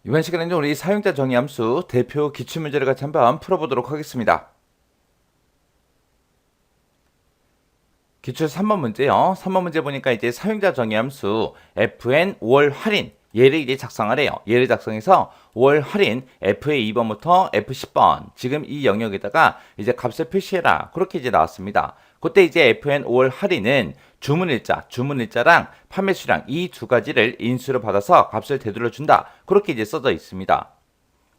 이번 시간에는 우리 사용자 정의함수 대표 기출문제를 같이 한번 풀어보도록 하겠습니다. 기출 3번 문제요. 3번 문제 보니까 이제 사용자 정의함수 fn 5월 할인 얘를 이제 작성하래요. 얘를 작성해서 5월 할인 f의 2번부터 f10번 지금 이 영역에다가 이제 값을 표시해라. 그렇게 이제 나왔습니다. 그때 이제 fn 5월 할인은 주문일자랑 판매수량 이 두 가지를 인수로 받아서 값을 되돌려 준다. 그렇게 이제 써져 있습니다.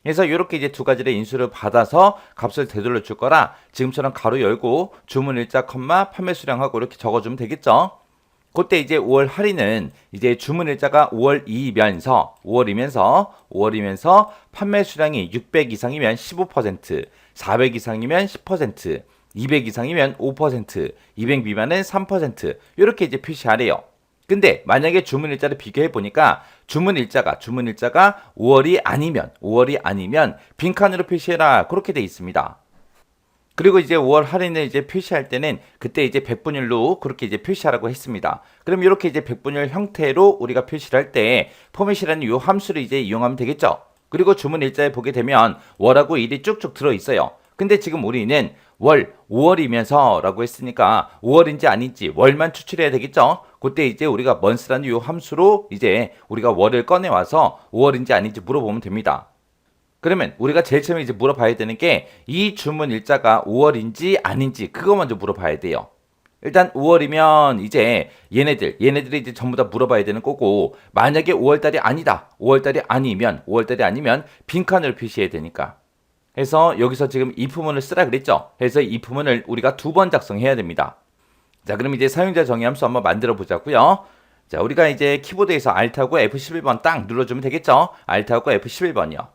그래서 이렇게 이제 두 가지를 인수를 받아서 값을 되돌려 줄 거라 지금처럼 가로 열고 주문일자, 판매 수량하고 이렇게 적어주면 되겠죠. 그때 이제 5월 할인은 이제 주문일자가 5월이면서 판매 수량이 600 이상이면 15%, 400 이상이면 10%, 200 이상이면 5%, 200 미만은 3% 이렇게 이제 표시하래요. 근데 만약에 주문일자를 비교해 보니까 주문일자가 5월이 아니면 빈칸으로 표시해라 그렇게 돼 있습니다. 그리고 이제 5월 할인을 이제 표시할 때는 그때 이제 백분율로 그렇게 이제 표시하라고 했습니다. 그럼 이렇게 이제 백분율 형태로 우리가 표시를 할 때 포맷이라는 이 함수를 이제 이용하면 되겠죠. 그리고 주문일자에 보게 되면 월하고 일이 쭉쭉 들어 있어요. 근데 지금 우리는 5월이면서 라고 했으니까 5월인지 아닌지 월만 추출해야 되겠죠? 그때 이제 우리가 month라는 이 함수로 이제 우리가 월을 꺼내와서 5월인지 아닌지 물어보면 됩니다. 그러면 우리가 제일 처음에 이제 물어봐야 되는 게 이 주문 일자가 5월인지 아닌지 그거 먼저 물어봐야 돼요. 일단 5월이면 이제 얘네들이 이제 전부 다 물어봐야 되는 거고 만약에 5월달이 아니다. 5월달이 아니면 빈칸을 표시해야 되니까. 해서 여기서 지금 if문을 쓰라 그랬죠. 해서 if문을 우리가 두 번 작성해야 됩니다. 자, 그럼 이제 사용자 정의함수 한번 만들어 보자고요. 자, 우리가 이제 키보드에서 Alt하고 F11번 딱 눌러주면 되겠죠. Alt하고 F11번이요.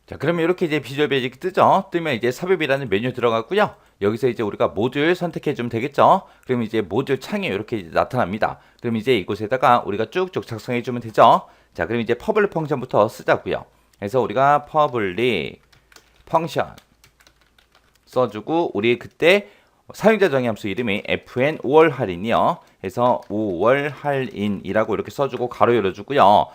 자, 그러면 이렇게 이제 비주얼 베이직이 뜨죠. 뜨면 이제 삽입이라는 메뉴 들어가고요. 여기서 이제 우리가 모듈 선택해 주면 되겠죠. 그럼 이제 모듈 창이 이렇게 이제 나타납니다. 그럼 이제 이곳에다가 우리가 쭉쭉 작성해 주면 되죠. 자, 그럼 이제 퍼블릭 펑션부터 쓰자고요. 그래서 우리가 퍼블릭 펑션 써주고 우리 그때 사용자 정의함수 이름이 fn 5월 할인이요. 해서 5월 할인이라고 이렇게 써주고 가로 열어주고요.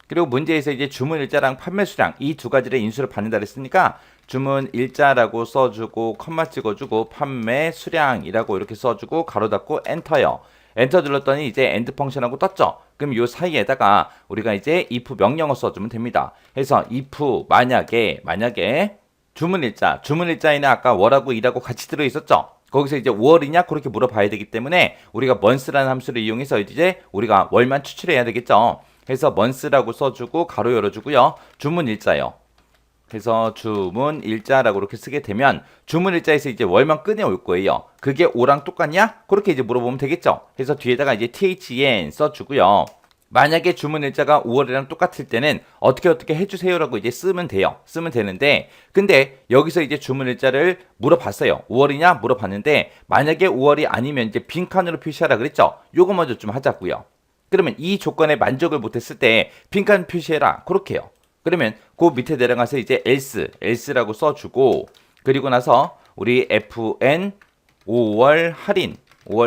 그리고 문제에서 이제 주문일자랑 판매수량 이 두 가지를 인수를 받는다 그랬으니까 주문일자라고 써주고 컴마 찍어주고 판매수량이라고 이렇게 써주고 가로 닫고 엔터요. 엔터 눌렀더니 이제 엔드 펑션하고 떴죠. 그럼 요 사이에다가 우리가 이제 if 명령어 써주면 됩니다. 해서 if 만약에 주문일자에는 아까 월하고 일하고 같이 들어있었죠. 거기서 이제 월이냐 그렇게 물어봐야 되기 때문에 우리가 month라는 함수를 이용해서 이제 우리가 월만 추출해야 되겠죠. 해서 month라고 써주고 가로 열어주고요. 주문일자요. 그래서 주문일자라고 이렇게 쓰게 되면 주문일자에서 이제 월만 꺼내올 거예요. 그게 5랑 똑같냐? 그렇게 이제 물어보면 되겠죠. 그래서 뒤에다가 이제 THN 써주고요. 만약에 주문일자가 5월이랑 똑같을 때는 어떻게 해주세요라고 이제 쓰면 돼요. 쓰면 되는데 근데 여기서 이제 주문일자를 물어봤어요. 5월이냐 물어봤는데 만약에 5월이 아니면 이제 빈칸으로 표시하라 그랬죠. 요거 먼저 좀 하자고요. 그러면 이 조건에 만족을 못했을 때 빈칸 표시해라 그렇게요. 그러면 그 밑에 내려가서 이제 else라고 써주고 그리고 나서 우리 fn 5월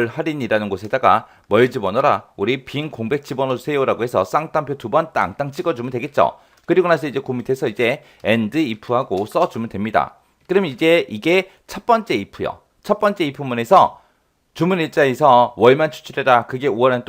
할인이라는 곳에다가 뭘 집어넣어라? 우리 빈 공백 집어넣으세요라고 해서 쌍따옴표 두 번 땅땅 찍어주면 되겠죠. 그리고 나서 이제 그 밑에서 이제 and if하고 써주면 됩니다. 그럼 이제 이게 첫 번째 if요. 첫 번째 if문에서 주문일자에서 월만 추출해라. 그게 5월은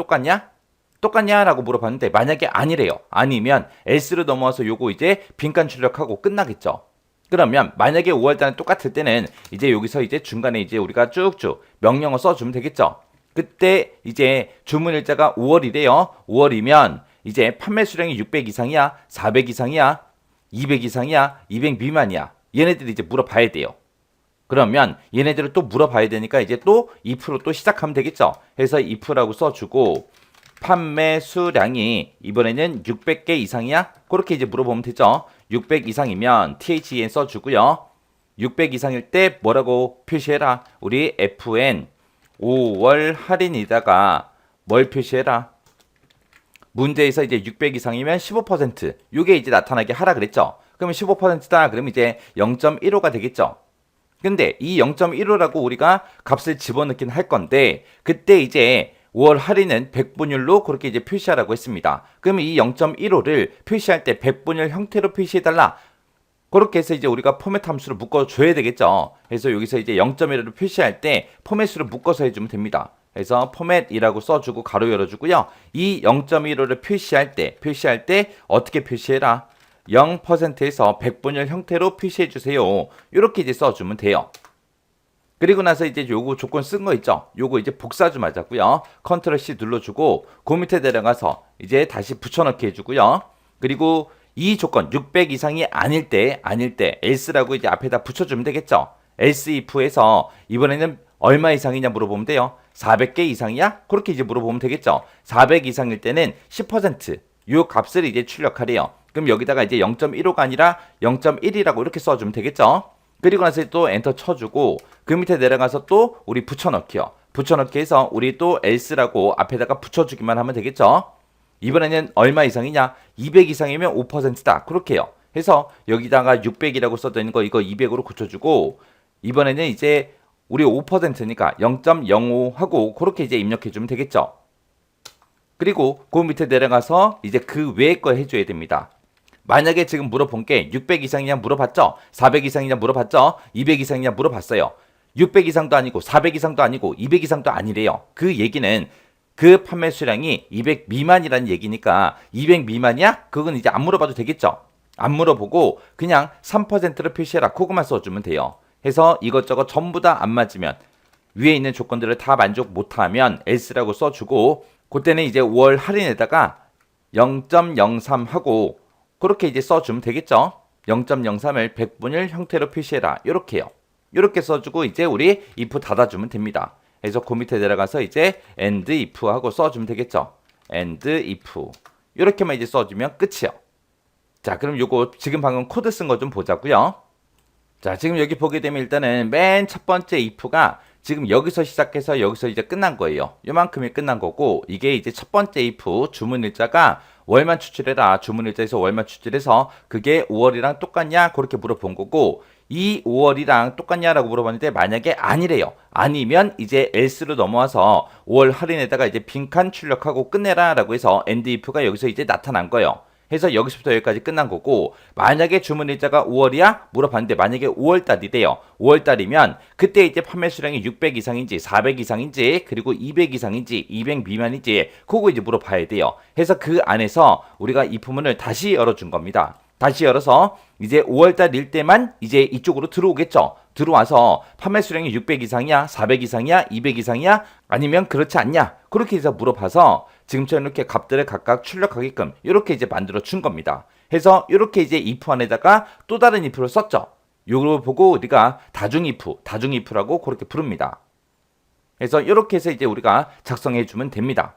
똑같냐라고 물어봤는데 만약에 아니래요. 아니면 else로 넘어와서 요거 이제 빈칸 출력하고 끝나겠죠. 그러면 만약에 5월달은 똑같을 때는 이제 여기서 이제 중간에 이제 우리가 쭉쭉 명령어 써주면 되겠죠. 그때 이제 주문일자가 5월이래요. 5월이면 이제 판매 수량이 600 이상이야, 400 이상이야, 200 이상이야, 200 미만이야. 얘네들이 이제 물어봐야 돼요. 그러면 얘네들을 또 물어봐야 되니까 이제 또 if로 또 시작하면 되겠죠. 해서 if라고 써주고 판매 수량이 이번에는 600개 이상이야? 그렇게 이제 물어보면 되죠. 600 이상이면 THN 써주고요. 600 이상일 때 뭐라고 표시해라? 우리 FN 5월 할인에다가 뭘 표시해라? 문제에서 이제 600 이상이면 15% 요게 이제 나타나게 하라 그랬죠. 그러면 15%다 그러면 이제 0.15가 되겠죠. 근데 이 0.15라고 우리가 값을 집어넣긴 할 건데 그때 이제 5월 할인은 백분율로 그렇게 이제 표시하라고 했습니다. 그럼 이 0.15를 표시할 때 백분율 형태로 표시해달라. 그렇게 해서 이제 우리가 포맷 함수를 묶어줘야 되겠죠. 그래서 여기서 이제 0.15를 표시할 때 포맷으로 묶어서 해주면 됩니다. 그래서 포맷이라고 써주고 가로 열어주고요. 이 0.15를 표시할 때 어떻게 표시해라? 0%에서 백분율 형태로 표시해주세요. 이렇게 이제 써주면 돼요. 그리고 나서 이제 요거 조건 쓴 거 있죠? 요거 이제 복사 좀 하자고요. 컨트롤 C 눌러주고 그 밑에 내려가서 이제 다시 붙여넣기 해주고요. 그리고 이 조건 600 이상이 아닐 때 else라고 이제 앞에다 붙여주면 되겠죠? else if에서 이번에는 얼마 이상이냐 물어보면 돼요. 400개 이상이야? 그렇게 이제 물어보면 되겠죠? 400 이상일 때는 10%요 값을 이제 출력하래요. 그럼 여기다가 이제 0.15가 아니라 0.1이라고 이렇게 써주면 되겠죠? 그리고 나서 또 엔터 쳐주고 그 밑에 내려가서 또 우리 붙여넣기요. 붙여넣기 해서 우리 또 else라고 앞에다가 붙여주기만 하면 되겠죠? 이번에는 얼마 이상이냐? 200 이상이면 5%다. 그렇게요. 해서 여기다가 600이라고 써져 있는 거 이거 200으로 고쳐주고 이번에는 이제 우리 5%니까 0.05 하고 그렇게 이제 입력해주면 되겠죠. 그리고 그 밑에 내려가서 이제 그 외의 거 해줘야 됩니다. 만약에 지금 물어본 게 600 이상이냐 물어봤죠? 400 이상이냐 물어봤죠? 200 이상이냐 물어봤어요. 600 이상도 아니고 400 이상도 아니고 200 이상도 아니래요. 그 얘기는 그 판매 수량이 200 미만이라는 얘기니까 200 미만이야? 그건 이제 안 물어봐도 되겠죠? 안 물어보고 그냥 3%를 표시해라. 그것만 써주면 돼요. 해서 이것저것 전부 다 안 맞으면 위에 있는 조건들을 다 만족 못하면 else라고 써주고 그때는 이제 5월 할인에다가 0.03 하고 그렇게 이제 써주면 되겠죠. 0.03을 백분율 형태로 표시해라. 이렇게요. 이렇게 써주고 이제 우리 if 닫아주면 됩니다. 그래서 그 밑에 내려가서 이제 and if 하고 써주면 되겠죠. and if 이렇게만 이제 써주면 끝이요. 자, 그럼 요거 지금 방금 코드 쓴 거 좀 보자고요. 자, 지금 여기 보게 되면 일단은 맨 첫 번째 if가 지금 여기서 시작해서 여기서 이제 끝난 거예요. 요만큼이 끝난 거고 이게 이제 첫 번째 if 주문일자가 월만 추출해라. 주문일자에서 월만 추출해서 그게 5월이랑 똑같냐? 그렇게 물어본 거고 이 5월이랑 똑같냐라고 물어봤는데 만약에 아니래요. 아니면 이제 else로 넘어와서 5월 할인에다가 이제 빈칸 출력하고 끝내라라고 해서 end if가 여기서 이제 나타난 거예요. 해서 여기서부터 여기까지 끝난 거고 만약에 주문일자가 5월이야? 물어봤는데 만약에 5월달이래요. 5월달이면 그때 이제 판매 수량이 600 이상인지 400 이상인지 그리고 200 이상인지 200 미만인지 그거 이제 물어봐야 돼요. 해서 그 안에서 우리가 이 부문을 다시 열어준 겁니다. 다시 열어서 이제 5월달일 때만 이제 이쪽으로 들어오겠죠. 들어와서 판매 수량이 600 이상이야? 400 이상이야? 200 이상이야? 아니면 그렇지 않냐? 그렇게 해서 물어봐서 지금처럼 이렇게 값들을 각각 출력하게끔 이렇게 이제 만들어 준 겁니다. 해서 이렇게 이제 if 안에다가 또 다른 if를 썼죠. 요걸 보고 우리가 다중 if라고 그렇게 부릅니다. 그래서 이렇게 해서 이제 우리가 작성해 주면 됩니다.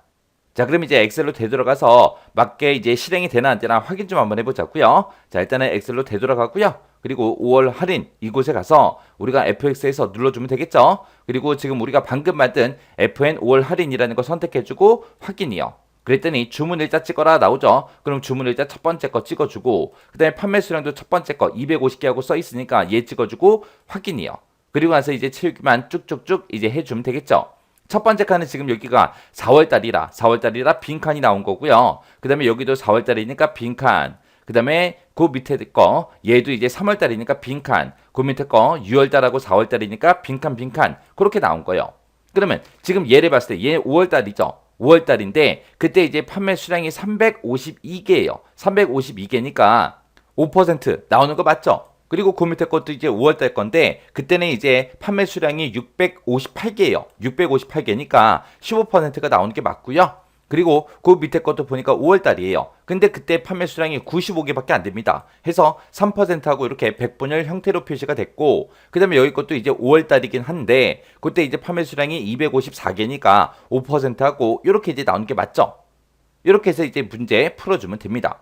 자, 그럼 이제 엑셀로 되돌아가서 맞게 이제 실행이 되나 안 되나 확인 좀 한번 해보자고요. 자, 일단은 엑셀로 되돌아가고요. 그리고 5월 할인 이곳에 가서 우리가 FX에서 눌러주면 되겠죠. 그리고 지금 우리가 방금 만든 FN 5월 할인이라는 거 선택해주고 확인이요. 그랬더니 주문일자 찍어라 나오죠. 그럼 주문일자 첫 번째 거 찍어주고 그 다음에 판매 수량도 첫 번째 거 250개 하고 써있으니까 얘 찍어주고 확인이요. 그리고 나서 이제 채우기만 쭉쭉쭉 이제 해주면 되겠죠. 첫 번째 칸은 지금 여기가 4월달이라 빈칸이 나온 거고요. 그 다음에 여기도 4월달이니까 빈칸. 그 다음에 그 밑에 거 얘도 이제 3월달이니까 빈칸. 그 밑에 거 6월달하고 4월달이니까 빈칸 그렇게 나온 거예요. 그러면 지금 얘를 봤을 때 얘 5월달이죠. 5월달인데 그때 이제 판매 수량이 352개예요. 352개니까 5% 나오는 거 맞죠? 그리고 그 밑에 것도 이제 5월달 건데 그때는 이제 판매 수량이 658개예요. 658개니까 15%가 나오는 게 맞고요. 그리고 그 밑에 것도 보니까 5월달이에요. 근데 그때 판매 수량이 95개밖에 안 됩니다. 해서 3%하고 이렇게 백분율 형태로 표시가 됐고 그 다음에 여기 것도 이제 5월달이긴 한데 그때 이제 판매 수량이 254개니까 5%하고 이렇게 이제 나오는 게 맞죠? 이렇게 해서 이제 문제 풀어주면 됩니다.